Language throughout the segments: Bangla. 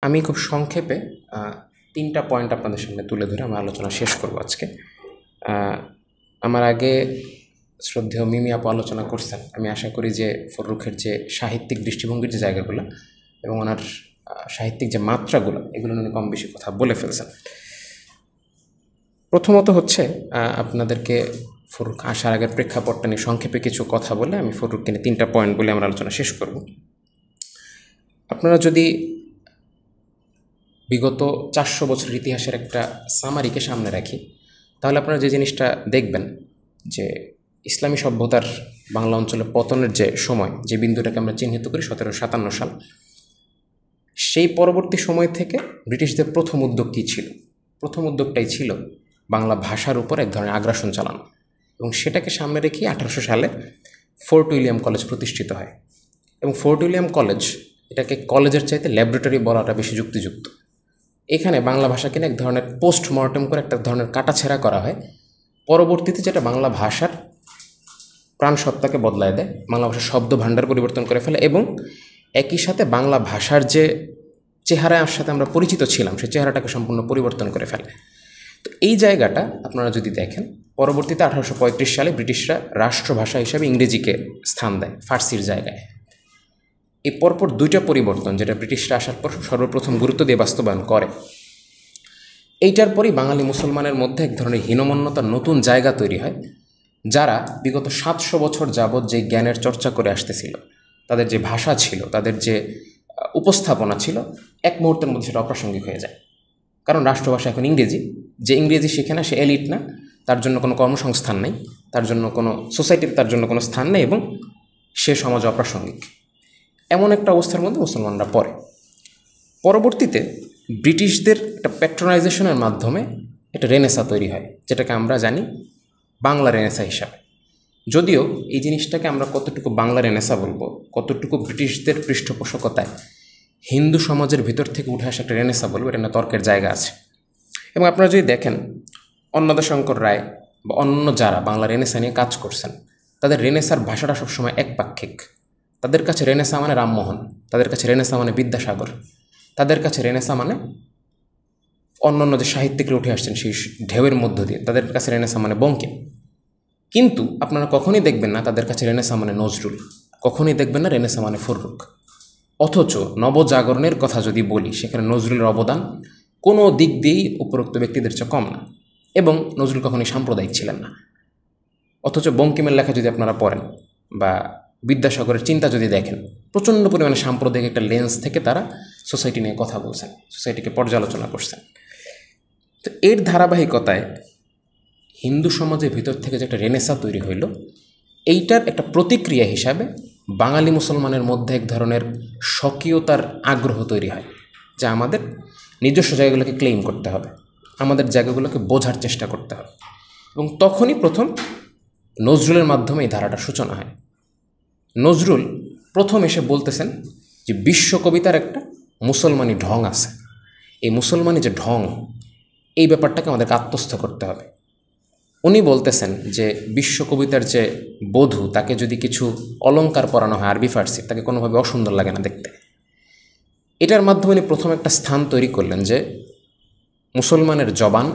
আমি খুব সংক্ষেপে ৩টা পয়েন্ট আপনাদের সামনে তুলে ধরে আমার আলোচনা শেষ করব আজকে। আমার আগে শ্রদ্ধেয় মিমি আপু আলোচনা করছেন। আমি আশা করি যে ফররুখের যে সাহিত্যিক দৃষ্টিভঙ্গির যে জায়গাগুলো এবং ওনার সাহিত্যিক যে মাত্রাগুলো, এগুলো উনি কম বেশি কথা বলে ফেলছেন। প্রথমত হচ্ছে আপনাদেরকে ফররুখ আসার আগের প্রেক্ষাপটটা নিয়ে সংক্ষেপে কিছু কথা বলে আমি ফররুখকে নিয়ে 3টা পয়েন্ট বলে আমার আলোচনা শেষ করব। আপনারা যদি বিগত 400 বছরের ইতিহাসের একটা সামারিকে সামনে রাখি, তাহলে আপনারা যে জিনিসটা দেখবেন যে ইসলামী সভ্যতার বাংলা অঞ্চলে পতনের যে সময়, যে বিন্দুটাকে আমরা চিহ্নিত করি 1757 সাল, সেই পরবর্তী সময় থেকে ব্রিটিশদের প্রথম উদ্যোগ কী ছিল? প্রথম উদ্যোগটাই ছিল বাংলা ভাষার উপর এক ধরনের আগ্রাসন চালানো, এবং সেটাকে সামনে রেখে 1800 সালে ফোর্ট উইলিয়াম কলেজ প্রতিষ্ঠিত হয়। এবং ফোর্ট উইলিয়াম কলেজ, এটাকে কলেজের চাইতে ল্যাবরেটরি বলাটা বেশি যুক্তিযুক্ত। এখানে বাংলা ভাষাকে এক ধরনের পোস্টমর্টেম করে একটা ধরনের কাটাছেঁড়া করা হয়, পরবর্তীতে যেটা বাংলা ভাষার প্রাণসত্তাকে বদলায় দেয়, বাংলা ভাষার শব্দ ভাণ্ডার পরিবর্তন করে ফেলে, এবং একই সাথে বাংলা ভাষার যে চেহারার সাথে আমরা পরিচিত ছিলাম সেই চেহারাটাকে সম্পূর্ণ পরিবর্তন করে ফেলে। তো এই জায়গাটা আপনারা যদি দেখেন, পরবর্তীতে 1835 সালে ব্রিটিশরা রাষ্ট্রভাষা হিসাবে ইংরেজিকে স্থান দেয় ফার্সির জায়গায়। এই পরপর 2টা পরিবর্তন, যেটা ব্রিটিশরা আসার পর সর্বপ্রথম গুরুত্ব দিয়ে বাস্তবায়ন করে, এইটার পরই বাঙালি মুসলমানের মধ্যে এক ধরনের হীনমন্যতার নতুন জায়গা তৈরি হয়, যারা বিগত 700 বছর যাবৎ যে জ্ঞানের চর্চা করে আসতেছিল, তাদের যে ভাষা ছিল, তাদের যে উপস্থাপনা ছিল, এক মুহূর্তের মধ্যে সেটা অপ্রাসঙ্গিক হয়ে যায়। কারণ রাষ্ট্রভাষা এখন ইংরেজি, যে ইংরেজি শিখে না সে এলিট না, তার জন্য কোনো কর্মসংস্থান নেই, তার জন্য কোনো সোসাইটিতে তার জন্য কোনো স্থান নেই, এবং সে সমাজ অপ্রাসঙ্গিক। এমন একটা অবস্থার মধ্যে মুসলমানরা পড়ে। পরবর্তীতে ব্রিটিশদের একটা প্যাট্রোনাইজেশনের মাধ্যমে একটা রেনেসা তৈরি হয়, যেটাকে আমরা জানি বাংলা রেনেসা হিসাবে। যদিও এই জিনিসটাকে আমরা কতটুকু বাংলা রেনেসা বলবো, কতটুকু ব্রিটিশদের পৃষ্ঠপোষকতায় হিন্দু সমাজের ভিতর থেকে উঠে আসা একটা রেনেসা বলবো, এটা না তর্কের জায়গা আছে। এবং আপনারা যদি দেখেন, অন্নদাশঙ্কর রায় বা অন্য যারা বাংলা রেনেসা নিয়ে কাজ করছেন, তাদের রেনেসার ভাষাটা সবসময় একপাক্ষিক। তাদের কাছে রেনেসা মানে রামমোহন, তাদের কাছে রেনেসা মানে বিদ্যাসাগর, তাদের কাছে রেনেসা মানে অন্যান্য যে সাহিত্যিকরা উঠে আসছেন সেই ঢেউয়ের মধ্য দিয়ে, তাদের কাছে রেনেসা মানে বঙ্কিম। কিন্তু আপনারা কখনই দেখবেন না তাদের কাছে রেনেসা মানে নজরুল, কখনই দেখবেন না রেনেসা মানে ফররুখ। অথচ নবজাগরণের কথা যদি বলি, সেখানে নজরুলের অবদান কোনো দিক দিয়েই উপরোক্ত ব্যক্তিদের চেয়ে কম না, এবং নজরুল কখনোই সাম্প্রদায়িক ছিলেন না। অথচ বঙ্কিমের লেখা যদি আপনারা পড়েন বা বিদ্যাসাগরের চিন্তা যদি দেখেন, প্রচণ্ড পরিমাণে সাম্প্রদায়িক একটা লেন্স থেকে তারা সোসাইটি নিয়ে কথা বলছেন, সোসাইটিকে পর্যালোচনা করছেন। তো এর ধারাবাহিকতায় হিন্দু সমাজের ভিতর থেকে যে একটা রেনেসা তৈরি হইল, এইটার একটা প্রতিক্রিয়া হিসাবে বাঙালি মুসলমানের মধ্যে এক ধরনের স্বকীয়তার আগ্রহ তৈরি হয়, যা আমাদের নিজস্ব জায়গাগুলোকে ক্লেইম করতে হবে, আমাদের জায়গাগুলোকে বোঝার চেষ্টা করতে হবে। এবং তখনই প্রথম নজরুলের মাধ্যমে এই ধারাটার সূচনা হয়। নজরুল প্রথম এসে বলতেছেন যে বিশ্ব কবিতার একটা মুসলমানি ঢং আছে, এই মুসলমানি যে ঢং, এই ব্যাপারটাকে আমাদেরকে আত্মস্থ করতে হবে। উনি বলতেছেন যে বিশ্ব কবিতার যে বধূ, তাকে যদি কিছু অলংকার পরানো হয় আরবি ফার্সি, তাকে কোনোভাবে অসুন্দর লাগে না দেখতে। এটার মাধ্যমে উনি প্রথম একটা স্থান তৈরি করলেন যে মুসলমানের জবান,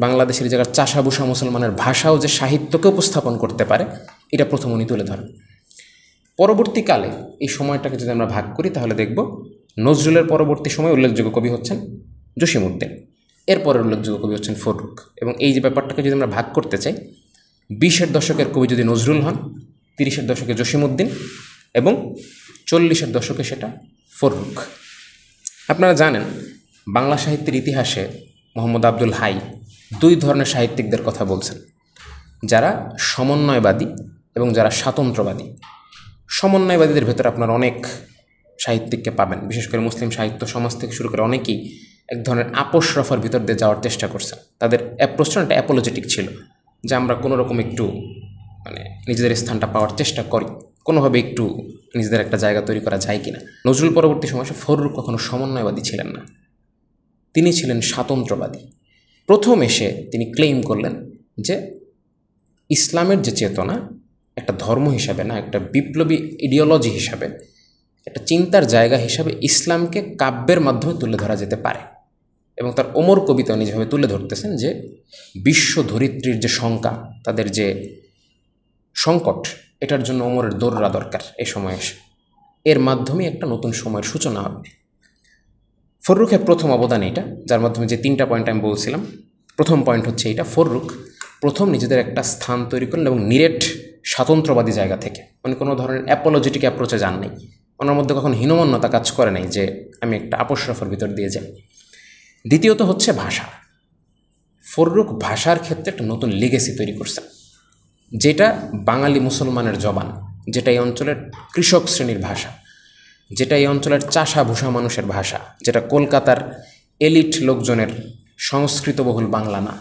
বাংলাদেশের জায়গার চাষাবুষা মুসলমানের ভাষাও যে সাহিত্যকে উপস্থাপন করতে পারে, এটা প্রথম উনি তুলে ধরেন। পরবর্তীকালে এই সময়টাকে যদি আমরা ভাগ করি, তাহলে দেখব নজরুলের পরবর্তী সময় উল্লেখযোগ্য কবি হচ্ছেন জসিমউদ্দিন, এরপরের উল্লেখযোগ্য কবি হচ্ছেন ফররুখ। এবং এই যে ব্যাপারটাকে যদি আমরা ভাগ করতে চাই, 20-এর দশকের কবি যদি নজরুল হন, 30-এর দশকে জসিমউদ্দিন, এবং 40-এর দশকে সেটা ফররুখ। আপনারা জানেন বাংলা সাহিত্যের ইতিহাসে মোহাম্মদ আব্দুল হাই 2 ধরনের সাহিত্যিকদের কথা বলছেন, যারা সমন্বয়বাদী এবং যারা স্বাতন্ত্র্যবাদী। সমন্বয়বাদীদের ভেতরে আপনারা অনেক সাহিত্যিককে পাবেন, বিশেষ করে মুসলিম সাহিত্য সমাজ থেকে শুরু করে অনেকেই এক ধরনের আপোষ রফার ভিতর দিয়ে যাওয়ার চেষ্টা করছেন। তাদের অ্যাপ্রোচটা একটা অ্যাপোলজেটিক ছিল, যে আমরা কোনোরকম একটু নিজেদের স্থানটা পাওয়ার চেষ্টা করি, কোনোভাবে একটু নিজেদের একটা জায়গা তৈরি করা যায় কিনা। নজরুল পরবর্তী সময়ে ফররুখ কখনো সমন্বয়বাদী ছিলেন না, তিনি ছিলেন স্বাতন্ত্র্যবাদী। প্রথম এসে তিনি ক্লেইম করলেন যে ইসলামের যে চেতনা, একটা ধর্ম হিসাবে না, একটা বিপ্লবী ইডিওলজি হিসাবে একটা চিন্তার জায়গা হিসাবে ইসলামকে কাব্যের মাধ্যমে তুলে ধরা যেতে পারে। এবং তার ওমর কবিতা উনি যেভাবে তুলে ধরতেছেন যে বিশ্ব ধরিত্রীর যে শঙ্কা, তাদের যে সংকট, এটার জন্য ওমরের দৌড়া দরকার এই সময় এসে। এর মাধ্যমে একটা নতুন সময়ের সূচনা হবে। ফররুখের প্রথম অবদান এটা, যার মাধ্যমে যে 3টা পয়েন্ট আমি বলছিলাম। প্রথম পয়েন্ট হচ্ছে এইটা, ফররুখ প্রথম নিজেদের একটা স্থান তৈরি করলেন এবং নিরেট স্বাতন্ত্র্যবাদী জায়গা থেকে, মানে কোনো ধরনের অ্যাপোলজিটিক অ্যাপ্রোচে যান নাই। ওনার মধ্যে কখনো হীনমন্যতা কাজ করে নাই যে আমি একটা আপোষরফের ভিতর দিয়ে যাই। দ্বিতীয়ত হচ্ছে ভাষা। ফররুখ ভাষার ক্ষেত্রে একটা নতুন লিগেসি তৈরি করছেন, যেটা বাঙালি মুসলমানের জবান, যেটা এই অঞ্চলের কৃষক শ্রেণীর ভাষা, যেটা এই অঞ্চলের চাষা ভূষা মানুষের ভাষা, যেটা কলকাতার এলিট লোকজনের সংস্কৃতবহুল বাংলা না।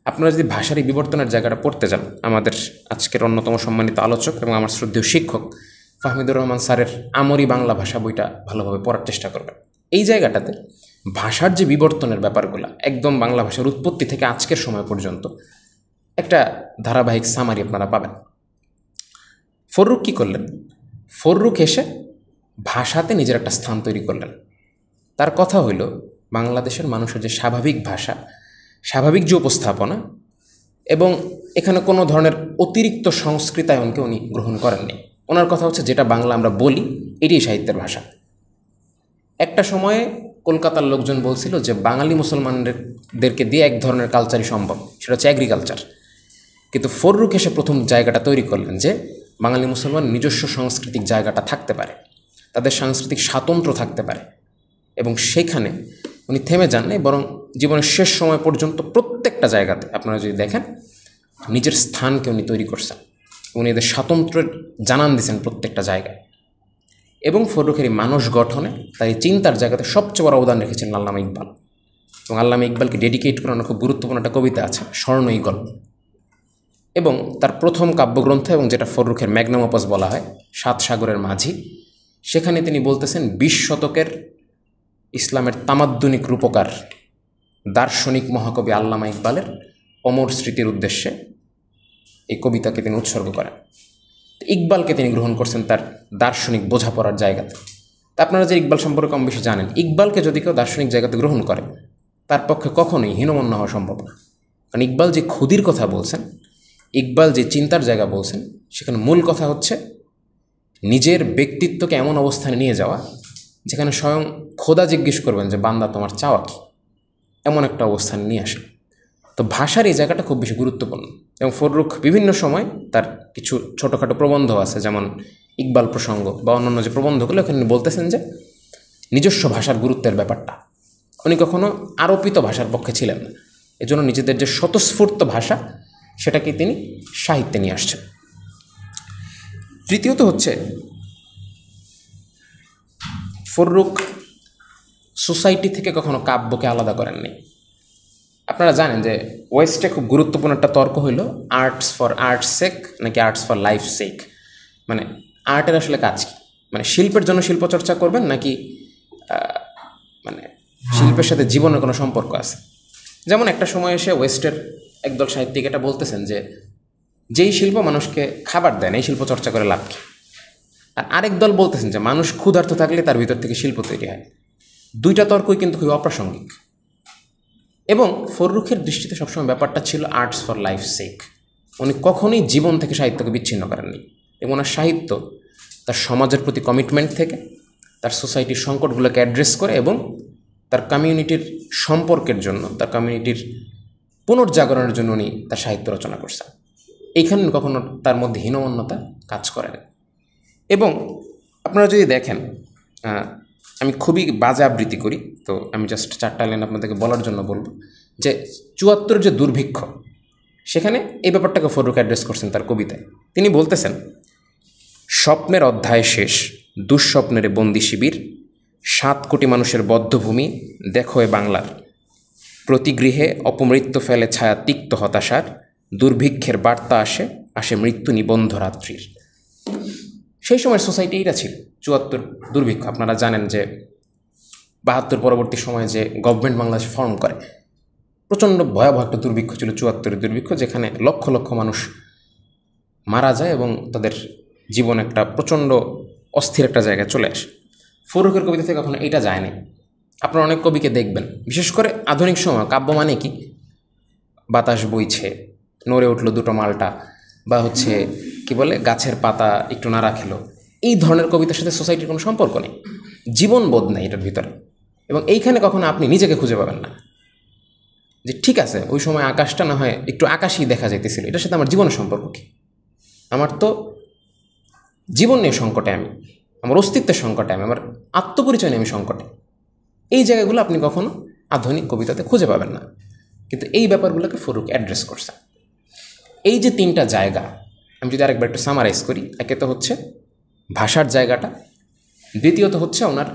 আপনারা যদি ভাষার এই বিবর্তনের জায়গাটা পড়তে যান, আমাদের আজকের অন্যতম সম্মানিত আলোচক এবং আমার শ্রদ্ধেয় শিক্ষক ফাহমিদুর রহমান স্যারের আমরি বাংলা ভাষা বইটা ভালোভাবে পড়ার চেষ্টা করবেন। এই জায়গাটাতে ভাষার যে বিবর্তনের ব্যাপারগুলো, একদম বাংলা ভাষার উৎপত্তি থেকে আজকের সময় পর্যন্ত একটা ধারাবাহিক সামারি আপনারা পাবেন। ফররুখ কী করলেন? ফররুখ এসে ভাষাতে নিজের একটা স্থান তৈরি করলেন। তার কথা হইল বাংলাদেশের মানুষের যে স্বাভাবিক ভাষা, স্বাভাবিক যে উপস্থাপনা, এবং এখানে কোনো ধরনের অতিরিক্ত সংস্কৃতায়নকে উনি গ্রহণ করেননি। ওনার কথা হচ্ছে যেটা বাংলা আমরা বলি এটাই সাহিত্যের ভাষা। একটা সময়ে কলকাতার লোকজন বলছিল যে বাঙালি মুসলমানদেরকে দিয়ে এক ধরনের কালচারই সম্ভব, সেটা হচ্ছে অ্যাগ্রিকালচার। কিন্তু ফররুখ এসে প্রথম জায়গাটা তৈরি করলেন যে বাঙালি মুসলমান নিজস্ব সাংস্কৃতিক জায়গাটা থাকতে পারে, তাদের সাংস্কৃতিক স্বাতন্ত্র্য থাকতে পারে। এবং সেখানে উনি থেমে যান নাই, বরং জীবনের শেষ সময় পর্যন্ত প্রত্যেকটা জায়গাতে আপনারা যদি দেখেন নিজের স্থানকে উনি তৈরি করছেন, উনি এদের স্বাতন্ত্র্যের জানান দিয়েছেন প্রত্যেকটা জায়গায়। এবং ফররুখের এই মানুষ গঠনে, তার এই চিন্তার জায়গাতে সবচেয়ে বড় অবদান রেখেছেন আল্লামা ইকবাল। এবং আল্লামা ইকবালকে ডেডিকেট করানো খুব গুরুত্বপূর্ণ একটা কবিতা আছে, স্বর্ণ ঈগল। এবং তার প্রথম কাব্যগ্রন্থ, এবং যেটা ফররুখের ম্যাগনাম অপাস বলা হয়, 7 সাগরের মাঝি, সেখানে তিনি বলতেছেন 20 শতকের ইসলামের তামাদ্দুনিক রূপকার দার্শনিক মহাকবি আল্লামা ইকবালের অমর স্মৃতির উদ্দেশ্যে এই কবিতাকে তিনি উৎসর্গ করেন। ইকবালকে তিনি গ্রহণ করছেন তার দার্শনিক বোঝাপড়ার জায়গাতে। তা আপনারা যে ইকবাল সম্পর্কে কম বেশি জানেন, ইকবালকে যদি কেউ দার্শনিক জায়গাতে গ্রহণ করে তার পক্ষে কখনোই হীনমন্য হওয়া সম্ভব না। কারণ ইকবাল যে ক্ষুদির কথা বলছেন, ইকবাল যে চিন্তার জায়গা বলছেন, সেখানে মূল কথা হচ্ছে নিজের ব্যক্তিত্বকে এমন অবস্থানে নিয়ে যাওয়া যেখানে স্বয়ং খোদা জিজ্ঞেস করবেন যে বান্দা তোমার চাওয়া কি, এমন একটা অবস্থানে নিয়ে আসে। তো ভাষার এই জায়গাটা খুব বেশি গুরুত্বপূর্ণ। এবং ফররুখ বিভিন্ন সময় তার কিছু ছোটোখাটো প্রবন্ধ আছে, যেমন ইকবাল প্রসঙ্গ বা অন্যান্য যে প্রবন্ধগুলো, ওখানে বলতেছেন যে নিজস্ব ভাষার গুরুত্বের ব্যাপারটা। উনি কখনো আরোপিত ভাষার পক্ষে ছিলেন না, এজন্য নিজেদের যে স্বতঃস্ফূর্ত ভাষা সেটাকে তিনি সাহিত্যে নিয়ে আসছেন। তৃতীয়ত হচ্ছে ফররুখ সোসাইটি থেকে কখনো কাব্যকে আলাদা করেননি। আপনারা জানেন যে ওয়েস্টে খুব গুরুত্বপূর্ণ একটা তর্ক হইল আর্টস ফর আর্টস সেক নাকি আর্টস ফর লাইফ সেক। মানে আর্টের আসলে কাজ কি, মানে শিল্পের জন্য শিল্প চর্চা করবেন নাকি মানে শিল্পের সাথে জীবনের কোনো সম্পর্ক আছে। যেমন একটা সময় এসে ওয়েস্টের একদল সাহিত্যিক এটা বলতেছেন যে যেই শিল্প মানুষকে খাবার দেয় না, এই শিল্প চর্চা করে লাভ কি। আর আরেক দল বলতেছেন যে মানুষ ক্ষুধার্ত থাকলে তার ভিতর থেকে শিল্প তৈরি হয়। দুইটা তর্কই কিন্তু খুবই অপ্রাসঙ্গিক। এবং ফররুখের দৃষ্টিতে সবসময় ব্যাপারটা ছিল আর্টস ফর লাইফ সেক। উনি কখনোই জীবন থেকে সাহিত্যকে বিচ্ছিন্ন করেননি। এবং ওনার সাহিত্য তার সমাজের প্রতি কমিটমেন্ট থেকে, তার সোসাইটির সংকটগুলোকে অ্যাড্রেস করে এবং তার কমিউনিটির সম্পর্কের জন্য, তার কমিউনিটির পুনর্জাগরণের জন্য উনি তার সাহিত্য রচনা করছেন। এইখানে কখনো তার মধ্যে হীনমন্যতা কাজ করে না। এবং আপনারা যদি দেখেন, আমি খুবই বাজে আবৃত্তি করি, তো আমি জাস্ট 4টা লাইন আপনাদেরকে বলার জন্য বলবো যে 74 যে দুর্ভিক্ষ, সেখানে এই ব্যাপারটাকে ফররুখ অ্যাড্রেস করছেন তার কবিতায়। তিনি বলতেছেন, স্বপ্নের অধ্যায় শেষ, দুঃস্বপ্নের বন্দি শিবির, 7 কোটি মানুষের বদ্ধভূমি দেখো এ বাংলার, প্রতি গৃহে অপমৃত্যু ফেলে ছায়া তিক্ত হতাশার, দুর্ভিক্ষের বার্তা আসে আসে মৃত্যু নিবন্ধ রাত্রির। সেই সময় সোসাইটি এইটা ছিল 74 দুর্ভিক্ষ। আপনারা জানেন যে 72 পরবর্তী সময়ে যে গভর্নমেন্ট বাংলাদেশ ফর্ম করে, প্রচণ্ড ভয়াবহ একটা দুর্ভিক্ষ ছিল 74 দুর্ভিক্ষ, যেখানে লক্ষ লক্ষ মানুষ মারা যায় এবং তাদের জীবন একটা প্রচণ্ড অস্থির একটা জায়গায় চলে আসে। ফররুখের কবিতা থেকে কখনো এটা যায়নি। আপনারা অনেক কবিকে দেখবেন, বিশেষ করে আধুনিক সময় কাব্য মানে কি, বাতাস বইছে, নড়ে উঠলো দুটো মালটা, বা হচ্ছে কি বলে গাছের পাতা একটু নাড়া খেলো, এই ধরনের কবিতার সাথে সোসাইটির কোনো সম্পর্ক নেই, জীবনবোধ নেই এটার ভিতরে। এবং এইখানে কখনো আপনি নিজেকে খুঁজে পাবেন না যে ঠিক আছে ওই সময় আকাশটা না হয় একটু আকাশই দেখা যাইতেছিল, এটার সাথে আমার জীবনের সম্পর্ক কী? আমার তো জীবন নিয়ে সংকটে, আমি আমার অস্তিত্বের সংকটে, আমার আত্মপরিচয় নিয়ে আমি সংকটে। এই জায়গাগুলো আপনি কখনো আধুনিক কবিতাতে খুঁজে পাবেন না, কিন্তু এই ব্যাপারগুলোকে ফররুখ অ্যাড্রেস করছে। এই যে তিনটা জায়গা, আমি যদি আরেকবার একটু সামারাইজ করি, একে তো হচ্ছে ভাষার জায়গাটা, দ্বিতীয়ত হচ্ছে ওনার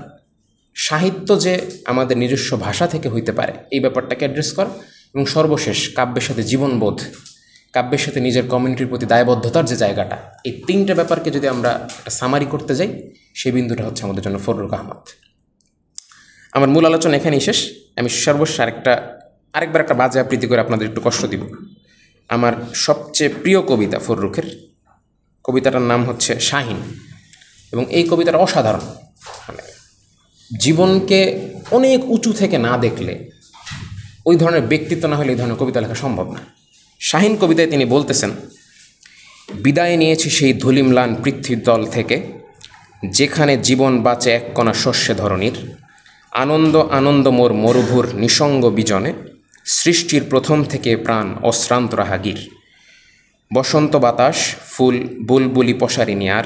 সাহিত্য যে আমাদের নিজস্ব ভাষা থেকে হইতে পারে এই ব্যাপারটাকে অ্যাড্রেস করা, এবং সর্বশেষ কাব্যের সাথে জীবনবোধ, কাব্যের সাথে নিজের কমিউনিটির প্রতি দায়বদ্ধতার যে জায়গাটা, এই তিনটা ব্যাপারকে যদি আমরা একটা সামারি করতে যাই, সেই বিন্দুটা হচ্ছে আমাদের জন্য ফররুখ আহমদ। আমার মূল আলোচনা এখানেই শেষ। আমি সর্বশেষ আরেকবার একটা বাজে আবৃত্তি করে আপনাদের একটু কষ্ট দিব। আমার সবচেয়ে প্রিয় কবিতা ফররুখের, কবিতাটার নাম হচ্ছে শাহিন, এবং এই কবিতাটা অসাধারণ। মানে জীবনকে অনেক উঁচু থেকে না দেখলে, ওই ধরনের ব্যক্তিত্ব না হলে এই ধরনের কবিতা লেখা সম্ভব না। শাহিন কবিতায় তিনি বলতেছেন, বিদায় নিয়েছি সেই ধূলিম্লান পৃথ্বীর দল থেকে, যেখানে জীবন বাঁচে এক কণা শস্যে ধরনীর, আনন্দ আনন্দ মোর মরুভুর নিসঙ্গ বিজনে, সৃষ্টির প্রথম থেকে প্রাণ অশ্রান্ত রাহাগীর, বসন্ত বাতাস ফুল বুলবুলি পশারিনী আর,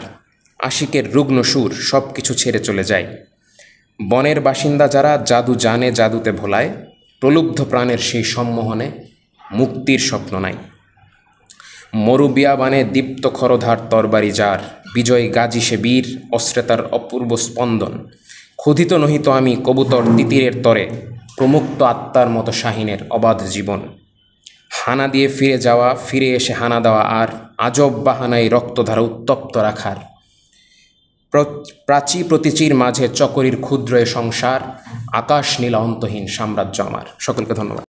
আশিকের রুগ্ন সুর সব কিছু ছেড়ে চলে যায়, বনের বাসিন্দা যারা জাদু জানে জাদুতে ভোলায়, প্রলুব্ধ প্রাণের সেই সম্মোহনে মুক্তির স্বপ্ন নাই, মরুবিয়াবানে দীপ্ত খরধার তরবারি যার, বিজয় গাজী সে বীর অস্ত্রে তার অপূর্ব স্পন্দন, ক্ষুধিত নহিত আমি কবুতর তিতিরের তরে, প্রমুক্ত আত্মার মতো শাহিনের অবাধ জীবন, হানা দিয়ে ফিরে যাওয়া, ফিরে এসে হানা দেওয়া, আর আজব বাহানায় রক্তধারা উত্তপ্ত রাখার, প্রাচী প্রতিচির মাঝে চকরির ক্ষুদ্র এ সংসার, আকাশ নীলা অন্তহীন সাম্রাজ্য আমার। সকলকে ধন্যবাদ।